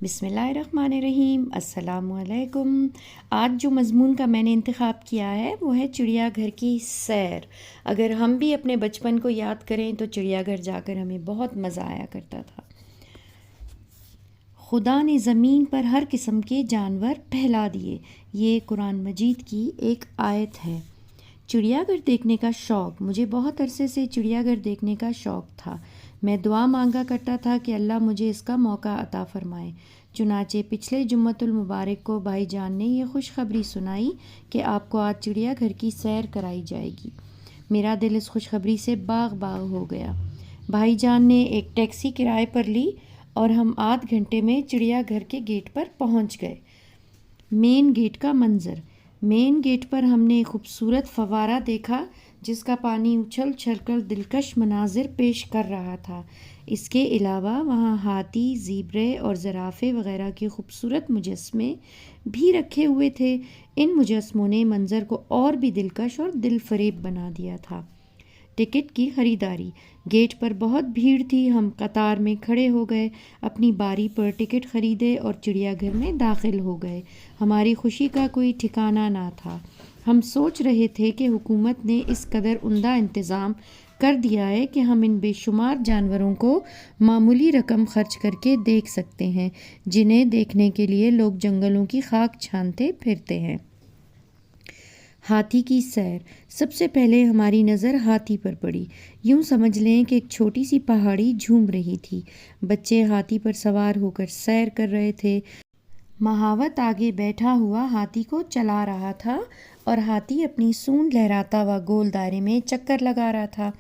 بسم اللہ الرحمن الرحیم۔ السلام علیکم۔ آج جو مضمون کا میں نے انتخاب کیا ہے وہ ہے چڑیا گھر کی سیر۔ اگر ہم بھی اپنے بچپن کو یاد کریں تو چڑیا گھر جا کر ہمیں بہت مزہ آیا کرتا تھا۔ خدا نے زمین پر ہر قسم کے جانور پھیلا دیے، یہ قرآن مجید کی ایک آیت ہے۔ چڑیا گھر دیکھنے کا شوق، مجھے بہت عرصے سے چڑیا گھر دیکھنے کا شوق تھا۔ میں دعا مانگا کرتا تھا کہ اللہ مجھے اس کا موقع عطا فرمائے۔ چنانچہ پچھلے جمعۃ المبارک کو بھائی جان نے یہ خوشخبری سنائی کہ آپ کو آج چڑیا گھر کی سیر کرائی جائے گی۔ میرا دل اس خوشخبری سے باغ باغ ہو گیا۔ بھائی جان نے ایک ٹیکسی کرائے پر لی اور ہم آدھ گھنٹے میں چڑیا گھر کے گیٹ پر پہنچ گئے۔ مین گیٹ کا منظر، مین گیٹ پر ہم نے ایک خوبصورت فوارہ دیکھا جس کا پانی اچھل چھل کر دلکش مناظر پیش کر رہا تھا۔ اس کے علاوہ وہاں ہاتھی، زیبرے اور زرافے وغیرہ کے خوبصورت مجسمے بھی رکھے ہوئے تھے۔ ان مجسموں نے منظر کو اور بھی دلکش اور دل فریب بنا دیا تھا۔ ٹکٹ کی خریداری، گیٹ پر بہت بھیڑ تھی۔ ہم قطار میں کھڑے ہو گئے، اپنی باری پر ٹکٹ خریدے اور چڑیا گھر میں داخل ہو گئے۔ ہماری خوشی کا کوئی ٹھکانہ نہ تھا۔ ہم سوچ رہے تھے کہ حکومت نے اس قدر عمدہ انتظام کر دیا ہے کہ ہم ان بے شمار جانوروں کو معمولی رقم خرچ کر کے دیکھ سکتے ہیں، جنہیں دیکھنے کے لیے لوگ جنگلوں کی خاک چھانتے پھرتے ہیں۔ ہاتھی کی سیر، سب سے پہلے ہماری نظر ہاتھی پر پڑی۔ یوں سمجھ لیں کہ ایک چھوٹی سی پہاڑی جھوم رہی تھی۔ بچے ہاتھی پر سوار ہو کر سیر کر رہے تھے۔ مہاوت آگے بیٹھا ہوا ہاتھی کو چلا رہا تھا اور ہاتھی اپنی سونڈ لہراتا ہوا گول دائرے میں چکر لگا رہا تھا۔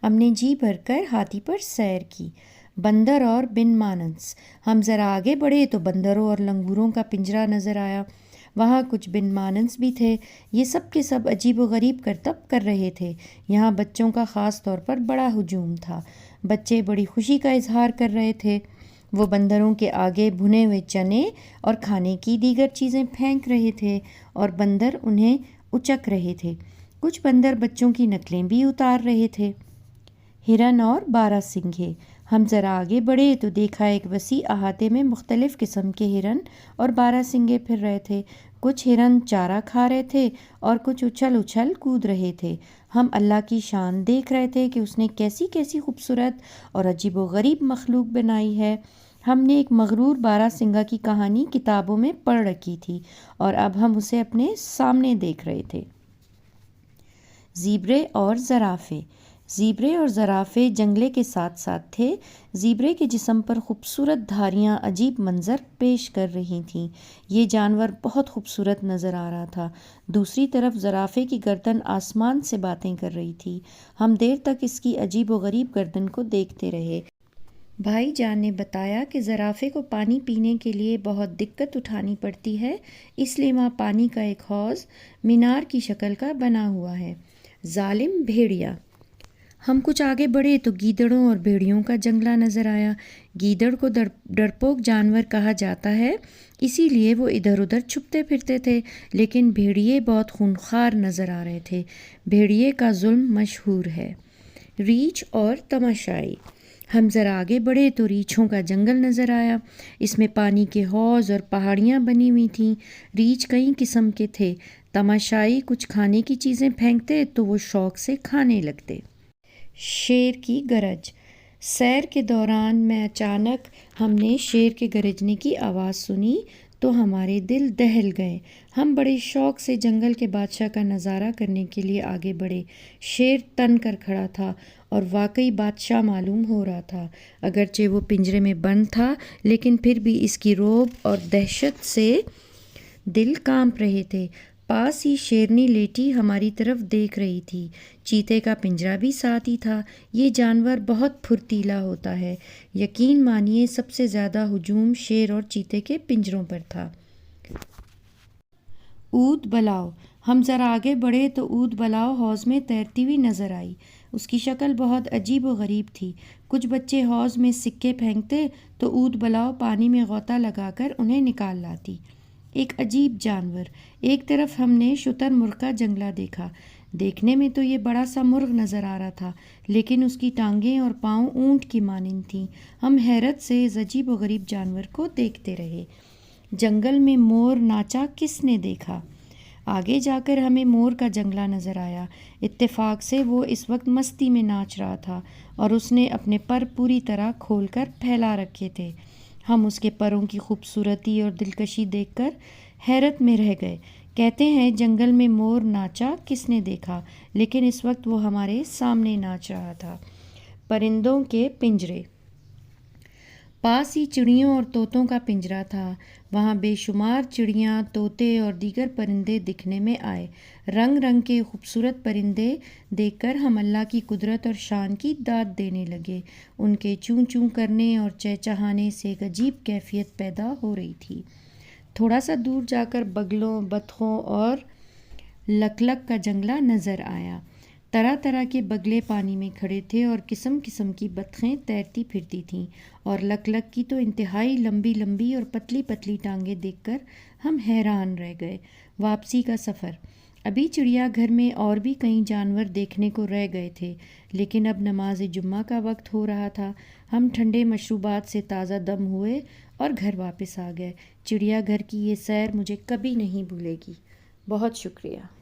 ہم نے جی بھر کر ہاتھی پر سیر کی۔ بندر اور بن مانس، ہم ذرا آگے بڑھے تو بندروں اور لنگوروں کا پنجرہ نظر آیا۔ وہاں کچھ بن مانس بھی تھے۔ یہ سب کے سب عجیب و غریب کرتب کر رہے تھے۔ یہاں بچوں کا خاص طور پر بڑا ہجوم تھا۔ بچے بڑی خوشی کا اظہار کر رہے تھے۔ وہ بندروں کے آگے بھنے ہوئے چنے اور کھانے کی دیگر چیزیں پھینک رہے تھے اور بندر انہیں اچک رہے تھے۔ کچھ بندر بچوں کی نقلیں بھی اتار رہے تھے۔ ہرن اور بارہ سنگھے، ہم ذرا آگے بڑھے تو دیکھا ایک وسیع احاطے میں مختلف قسم کے ہرن اور بارہ سنگھے پھر رہے تھے۔ کچھ ہرن چارہ کھا رہے تھے اور کچھ اچھل اچھل کود رہے تھے۔ ہم اللہ کی شان دیکھ رہے تھے کہ اس نے کیسی کیسی خوبصورت اور عجیب و غریب مخلوق بنائی ہے۔ ہم نے ایک مغرور بارہ سنگھا کی کہانی کتابوں میں پڑھ رکھی تھی اور اب ہم اسے اپنے سامنے دیکھ رہے تھے۔ زیبرے اور زرافے، زیبرے اور زرافے جنگلے کے ساتھ ساتھ تھے۔ زیبرے کے جسم پر خوبصورت دھاریاں عجیب منظر پیش کر رہی تھیں۔ یہ جانور بہت خوبصورت نظر آ رہا تھا۔ دوسری طرف زرافے کی گردن آسمان سے باتیں کر رہی تھی۔ ہم دیر تک اس کی عجیب و غریب گردن کو دیکھتے رہے۔ بھائی جان نے بتایا کہ زرافے کو پانی پینے کے لیے بہت دقت اٹھانی پڑتی ہے، اس لیے وہاں پانی کا ایک حوض مینار کی شکل کا بنا ہوا ہے۔ ظالم بھیڑیا، ہم کچھ آگے بڑھے تو گیدڑوں اور بھیڑیوں کا جنگلہ نظر آیا۔ گیدڑ کو ڈرپوک جانور کہا جاتا ہے، اسی لیے وہ ادھر ادھر چھپتے پھرتے تھے، لیکن بھیڑیے بہت خونخوار نظر آ رہے تھے۔ بھیڑیے کا ظلم مشہور ہے۔ ریچھ اور تماشائی، ہم ذرا آگے بڑھے تو ریچھوں کا جنگل نظر آیا۔ اس میں پانی کے حوض اور پہاڑیاں بنی ہوئی تھیں۔ ریچھ کئی قسم کے تھے۔ تماشائی کچھ کھانے کی چیزیں پھینکتے تو وہ شوق سے کھانے لگتے۔ شیر کی گرج، سیر کے دوران میں اچانک ہم نے شیر کے گرجنے کی آواز سنی تو ہمارے دل دہل گئے۔ ہم بڑے شوق سے جنگل کے بادشاہ کا نظارہ کرنے کے لیے آگے بڑھے۔ شیر تن کر کھڑا تھا اور واقعی بادشاہ معلوم ہو رہا تھا۔ اگرچہ وہ پنجرے میں بند تھا لیکن پھر بھی اس کی رعب اور دہشت سے دل کانپ رہے تھے۔ پاس ہی شیرنی لیٹی ہماری طرف دیکھ رہی تھی۔ چیتے کا پنجرہ بھی ساتھ ہی تھا۔ یہ جانور بہت پھرتیلا ہوتا ہے۔ یقین مانیے سب سے زیادہ ہجوم شیر اور چیتے کے پنجروں پر تھا۔ اود بلاؤ، ہم ذرا آگے بڑھے تو اود بلاؤ حوض میں تیرتی ہوئی نظر آئی۔ اس کی شکل بہت عجیب و غریب تھی۔ کچھ بچے حوض میں سکے پھینکتے تو اود بلاؤ پانی میں غوطہ لگا کر انہیں نکال لاتی۔ ایک عجیب جانور، ایک طرف ہم نے شتر مرغ کا جنگلہ دیکھا دیکھنے میں تو یہ بڑا سا مرغ نظر آ رہا تھا، لیکن اس کی ٹانگیں اور پاؤں اونٹ کی مانند تھیں۔ ہم حیرت سے اس عجیب و غریب جانور کو دیکھتے رہے۔ جنگل میں مور ناچا کس نے دیکھا؟ آگے جا کر ہمیں مور کا جنگلہ نظر آیا۔ اتفاق سے وہ اس وقت مستی میں ناچ رہا تھا اور اس نے اپنے پر پوری طرح کھول کر پھیلا رکھے تھے۔ ہم اس کے پروں کی خوبصورتی اور دلکشی دیکھ کر حیرت میں رہ گئے۔ کہتے ہیں جنگل میں مور ناچا کس نے دیکھا، لیکن اس وقت وہ ہمارے سامنے ناچ رہا تھا۔ پرندوں کے پنجرے۔ پاس ہی چڑیوں اور طوطوں کا پنجرہ تھا۔ وہاں بے شمار چڑیاں، طوطے اور دیگر پرندے دکھنے میں آئے۔ رنگ رنگ کے خوبصورت پرندے دیکھ کر ہم اللہ کی قدرت اور شان کی داد دینے لگے۔ ان کے چوں چوں کرنے اور چہچہانے سے ایک عجیب کیفیت پیدا ہو رہی تھی۔ تھوڑا سا دور جا کر بگلوں، بطخوں اور لک لک کا جنگلہ نظر آیا۔ طرح طرح کے بگلے پانی میں کھڑے تھے اور قسم قسم کی بطخیں تیرتی پھرتی تھیں، اور لک لک کی تو انتہائی لمبی لمبی اور پتلی پتلی ٹانگیں دیکھ کر ہم حیران رہ گئے۔ واپسی کا سفر۔ ابھی چڑیا گھر میں اور بھی کئی جانور دیکھنے کو رہ گئے تھے، لیکن اب نماز جمعہ کا وقت ہو رہا تھا۔ ہم ٹھنڈے مشروبات سے تازہ دم ہوئے اور گھر واپس آ گئے۔ چڑیا گھر کی یہ سیر مجھے کبھی نہیں بھولے گی۔ بہت شکریہ۔